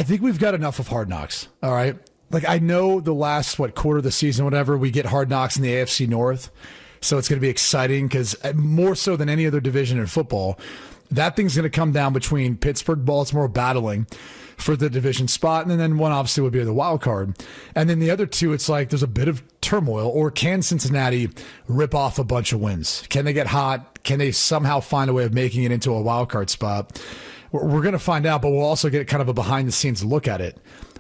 I think we've got enough of Hard Knocks. All right. Like, I know the last, quarter of the season, whatever, we get Hard Knocks in the AFC North. So it's going to be exciting because more so than any other division in football, that thing's going to come down between Pittsburgh, Baltimore battling for the division spot. And then one obviously would be the wild card. And then the other two, it's like there's a bit of turmoil. Or can Cincinnati rip off a bunch of wins? Can they get hot? Can they somehow find a way of making it into a wild card spot? We're going to find out, but we'll also get kind of a behind the scenes look at it.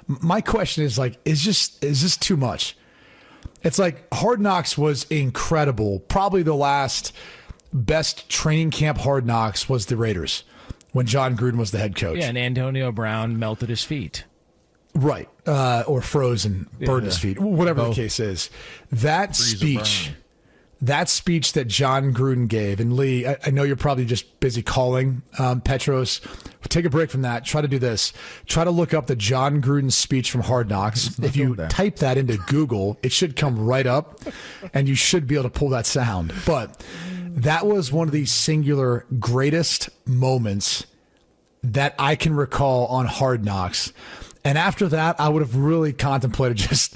My question is is this too much? It's like Hard Knocks was incredible. Probably the last best training camp Hard Knocks was the Raiders when John Gruden was the head coach. Yeah, and Antonio Brown melted his feet. Right. Or froze and burned his feet. Whatever the case is. That speech that John Gruden gave, and Lee, I know you're probably just busy calling Petros. Take a break from that. Try to do this. Try to look up the John Gruden speech from Hard Knocks. If you type that into Google, it should come right up, and you should be able to pull that sound. But that was one of the singular greatest moments that I can recall on Hard Knocks. And after that, I would have really contemplated just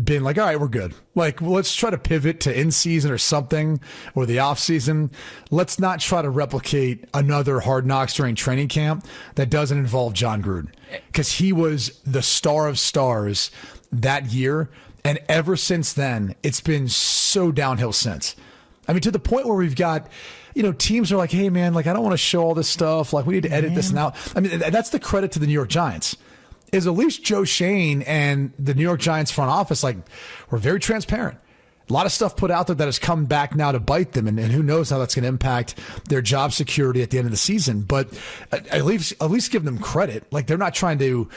being like, all right, we're good. Like, let's try to pivot to in-season or something, or the off-season. Let's not try to replicate another Hard Knocks during training camp that doesn't involve John Gruden. Because he was the star of stars that year. And ever since then, it's been so downhill since. I mean, to the point where we've got, teams are like, hey, man, like, I don't want to show all this stuff. Like, we need to edit this and out. I mean, that's the credit to the New York Giants. Is at least Joe Shane and the New York Giants front office, were very transparent. A lot of stuff put out there that has come back now to bite them, and who knows how that's going to impact their job security at the end of the season. But at least give them credit. Like, they're not trying to,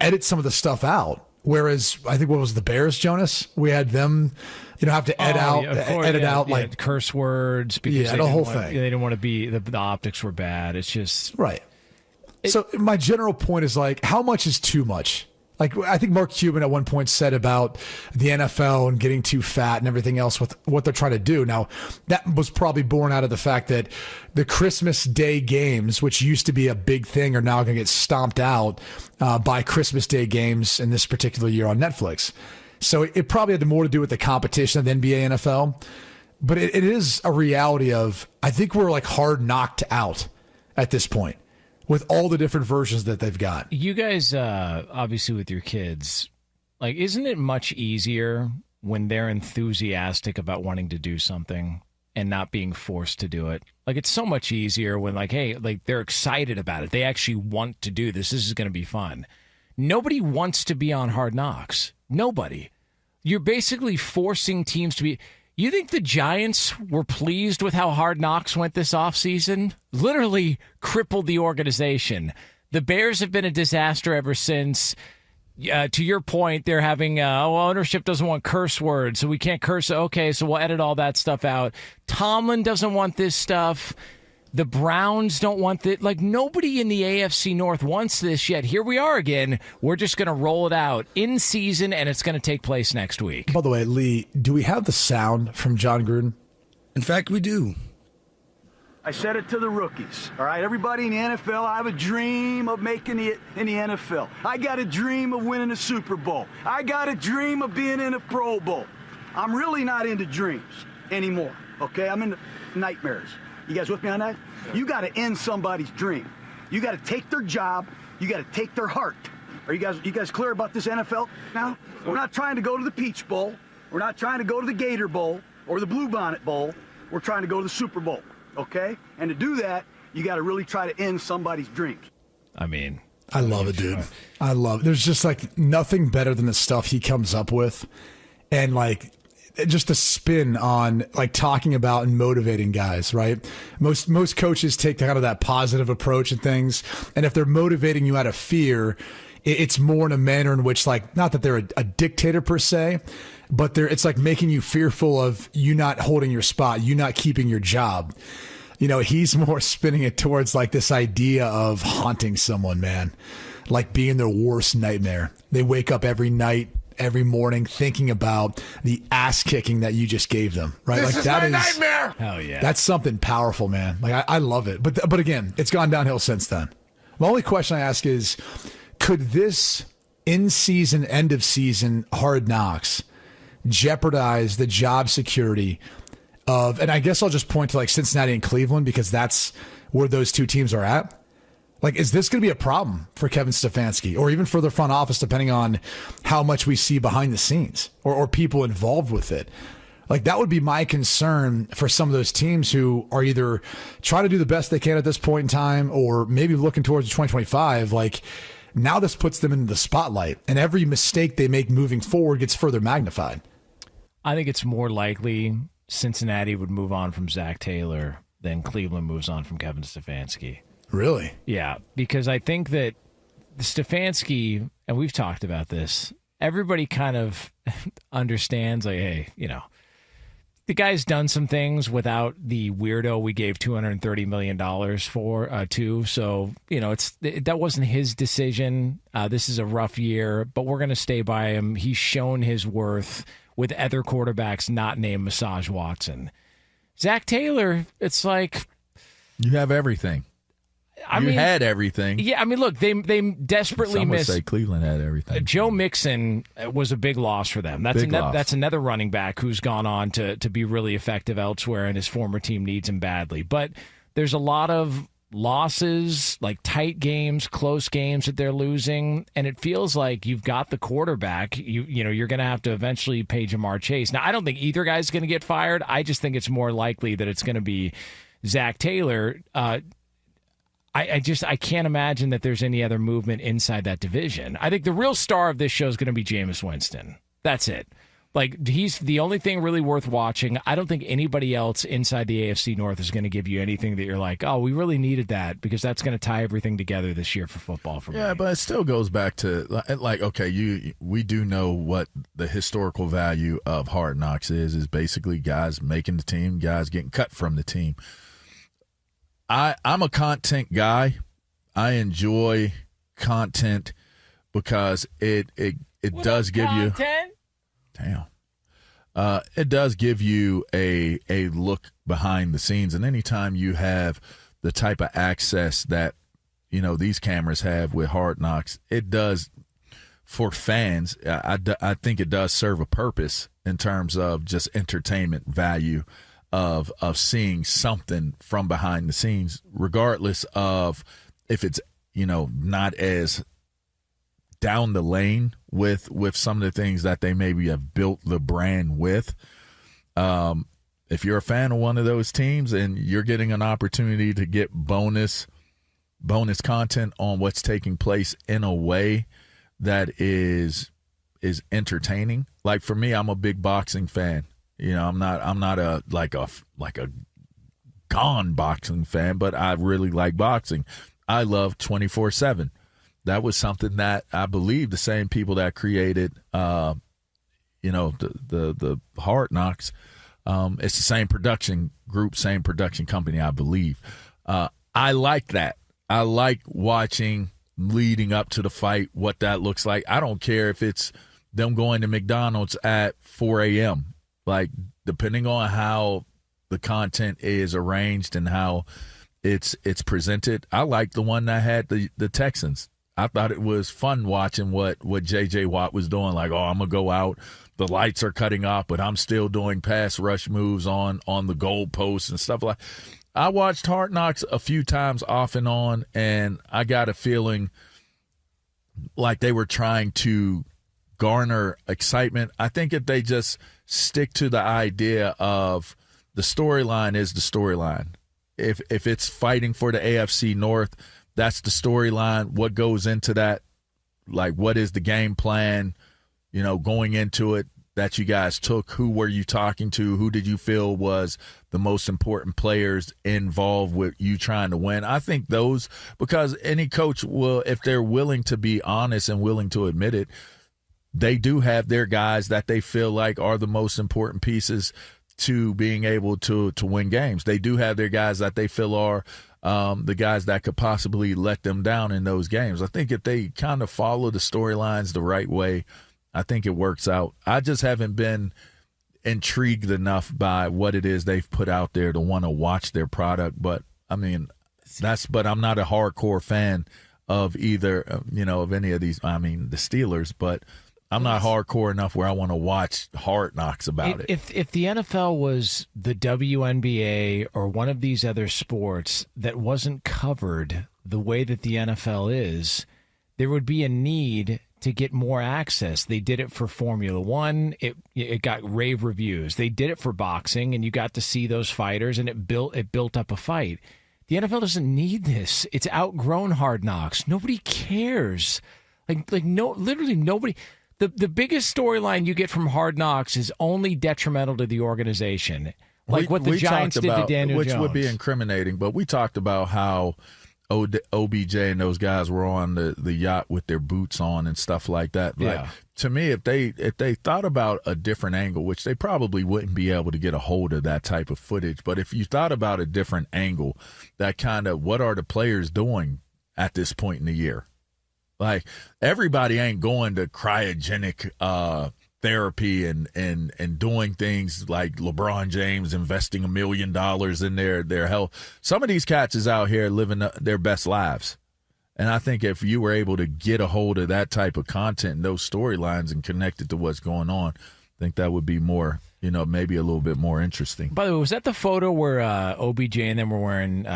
edit some of the stuff out. Whereas I think what was the Bears, Jonas? We had them, have to edit out curse words because the whole thing. They didn't want to be the optics were bad. It's just right. So my general point is how much is too much? Like, I think Mark Cuban at one point said about the NFL and getting too fat and everything else with what they're trying to do. Now, that was probably born out of the fact that the Christmas Day games, which used to be a big thing, are now going to get stomped out by Christmas Day games in this particular year on Netflix. So it probably had more to do with the competition of the NBA, NFL. But it is a reality of, I think we're hard knocked out at this point, with all the different versions that they've got. You guys, obviously with your kids, isn't it much easier when they're enthusiastic about wanting to do something and not being forced to do it? It's so much easier when they're excited about it. They actually want to do this. This is going to be fun. Nobody wants to be on Hard Knocks. Nobody. You're basically forcing teams to be... You think the Giants were pleased with how Hard Knocks went this offseason? Literally crippled the organization. The Bears have been a disaster ever since. To your point, they're having, ownership doesn't want curse words, so we can't curse. Okay, so we'll edit all that stuff out. Tomlin doesn't want this stuff. The Browns don't want it. Nobody in the AFC North wants this yet. Here we are again. We're just going to roll it out in season, and it's going to take place next week. By the way, Lee, do we have the sound from John Gruden? In fact, we do. I said it to the rookies. All right, everybody in the NFL, I have a dream of making it in the NFL. I got a dream of winning a Super Bowl. I got a dream of being in a Pro Bowl. I'm really not into dreams anymore, okay? I'm into nightmares. You guys with me on that? You got to end somebody's dream. You got to take their job. You got to take their heart. Are you guys clear about this NFL now? We're not trying to go to the Peach Bowl. We're not trying to go to the Gator Bowl or the Bluebonnet Bowl. We're trying to go to the Super Bowl, okay? And to do that, you got to really try to end somebody's dreams. I mean, I love it, dude. I love it. There's just nothing better than the stuff he comes up with. And just the spin on talking about and motivating guys, right? Most coaches take kind of that positive approach and things. And if they're motivating you out of fear, it's more in a manner in which not that they're a dictator per se, but it's making you fearful of you not holding your spot, you not keeping your job. He's more spinning it towards this idea of haunting someone, man, being their worst nightmare. They wake up every night, every morning thinking about the ass kicking that you just gave them, right? This is my nightmare. Hell yeah. That's something powerful, man. I love it. But again, it's gone downhill since then. The only question I ask is, Could this in-season, end-of-season Hard Knocks jeopardize the job security of, and I guess I'll just point to like Cincinnati and Cleveland because that's where those two teams are at. Like, is this going to be a problem for Kevin Stefanski or even for the front office, depending on how much we see behind the scenes or people involved with it? Like, that would be my concern for some of those teams who are either trying to do the best they can at this point in time or maybe looking towards 2025. Like, now this puts them in the spotlight, and every mistake they make moving forward gets further magnified. I think it's more likely Cincinnati would move on from Zach Taylor than Cleveland moves on from Kevin Stefanski. Really? Yeah, because I think that Stefanski, and we've talked about this, everybody kind of understands, like, hey, you know, the guy's done some things without the weirdo we gave $230 million for, too. So, you know, that wasn't his decision. This is a rough year, but we're going to stay by him. He's shown his worth with other quarterbacks not named Massage Watson. Zach Taylor, it's like... You have everything. You had everything. Yeah, I mean, look, they desperately missed. Some would say Cleveland had everything. Joe Mixon was a big loss for them. That's another running back who's gone on to be really effective elsewhere, and his former team needs him badly. But there's a lot of losses, like tight games, close games that they're losing, and it feels like you've got the quarterback. You know you're going to have to eventually pay Jamar Chase. Now, I don't think either guy's going to get fired. I just think it's more likely that it's going to be Zach Taylor. I can't imagine that there's any other movement inside that division. I think the real star of this show is going to be Jameis Winston. That's it. Like, he's the only thing really worth watching. I don't think anybody else inside the AFC North is going to give you anything that you're like, oh, we really needed that, because that's going to tie everything together this year for football for me. Yeah, but it still goes back to, like, okay, we do know what the historical value of Hard Knocks is basically guys making the team, guys getting cut from the team. I'm a content guy. I enjoy content because it does give you it does give you a look behind the scenes. And anytime you have the type of access that, you know, these cameras have with Hard Knocks, it does for fans. I think it does serve a purpose in terms of just entertainment value of seeing something from behind the scenes, regardless of if it's, you know, not as down the lane with some of the things that they maybe have built the brand with. If you're a fan of one of those teams and you're getting an opportunity to get bonus content on what's taking place in a way that is entertaining. Like, for me, I'm a big boxing fan. You know, I'm not a gone boxing fan, but I really like boxing. I love 24/7. That was something that I believe the same people that created, the Hard Knocks. It's the same production group, same production company, I believe. I like that. I like watching leading up to the fight, what that looks like. I don't care if it's them going to McDonald's at 4 a.m. Like, depending on how the content is arranged and how it's presented, I like the one that had the Texans. I thought it was fun watching what J.J. Watt was doing. Like, oh, I'm going to go out. The lights are cutting off, but I'm still doing pass rush moves on the goal posts and stuff like that. I watched Hard Knocks a few times off and on, and I got a feeling like they were trying to garner excitement. I think if they just stick to the idea of the storyline is the storyline. If it's fighting for the AFC North, that's the storyline. What goes into that? Like, what is the game plan, you know, going into it that you guys took? Who were you talking to? Who did you feel was the most important players involved with you trying to win? I think those, because any coach will, if they're willing to be honest and willing to admit it, they do have their guys that they feel like are the most important pieces to being able to win games. They do have their guys that they feel are the guys that could possibly let them down in those games. I think if they kind of follow the storylines the right way, I think it works out. I just haven't been intrigued enough by what it is they've put out there to want to watch their product. But, I mean, but I'm not a hardcore fan of either, of any of these. I mean, the Steelers, but I'm not hardcore enough where I want to watch Hard Knocks about it. If the NFL was the WNBA or one of these other sports that wasn't covered the way that the NFL is, there would be a need to get more access. They did it for Formula One. It got rave reviews. They did it for boxing, and you got to see those fighters, and it built up a fight. The NFL doesn't need this. It's outgrown Hard Knocks. Nobody cares. Literally nobody. The biggest storyline you get from Hard Knocks is only detrimental to the organization. Like what the Giants did to Daniel Jones. Which would be incriminating, but we talked about how OBJ and those guys were on the yacht with their boots on and stuff like that. Like, to me, if they thought about a different angle, which they probably wouldn't be able to get a hold of that type of footage, but if you thought about a different angle, that kind of what are the players doing at this point in the year? Like, everybody ain't going to cryogenic therapy and doing things like LeBron James investing $1 million in their health. Some of these cats is out here living their best lives. And I think if you were able to get a hold of that type of content and those storylines and connect it to what's going on, I think that would be more, maybe a little bit more interesting. By the way, was that the photo where OBJ and them were wearing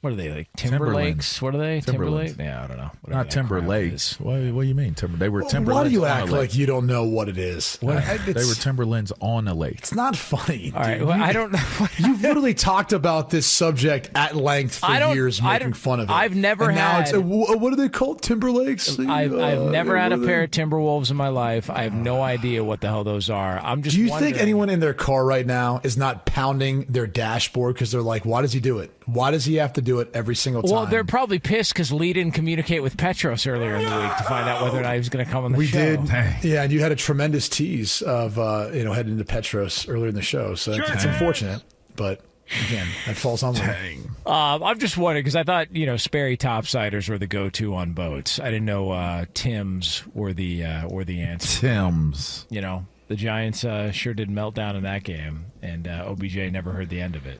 what are they, like Timberlakes? What are they? Timberlake? Yeah, I don't know. Not Timberlakes. What do you mean? They were Timberlands. Why do you act like you don't know what it is? They were Timberlands on a lake. It's not funny. All right, well, I don't know. You've literally talked about this subject at length for years, making fun of it. I've never and had. Now it's, what are they called? Timberlakes? I've never had a pair of Timberwolves in my life. I have no idea what the hell those are. I'm just. Do you think anyone in their car right now is not pounding their dashboard because they're like, why does he do it? Why does he have to do it every single time? Well, they're probably pissed because Lee didn't communicate with Petros earlier in the week to find out whether or not he was going to come on the show. We did. Yeah, and you had a tremendous tease of heading into Petros earlier in the show. So it's unfortunate, but again, that falls on me. I'm just wondering because I thought Sperry topsiders were the go-to on boats. I didn't know Tim's were the answer. Tim's. The Giants sure did melt down in that game, and OBJ never heard the end of it.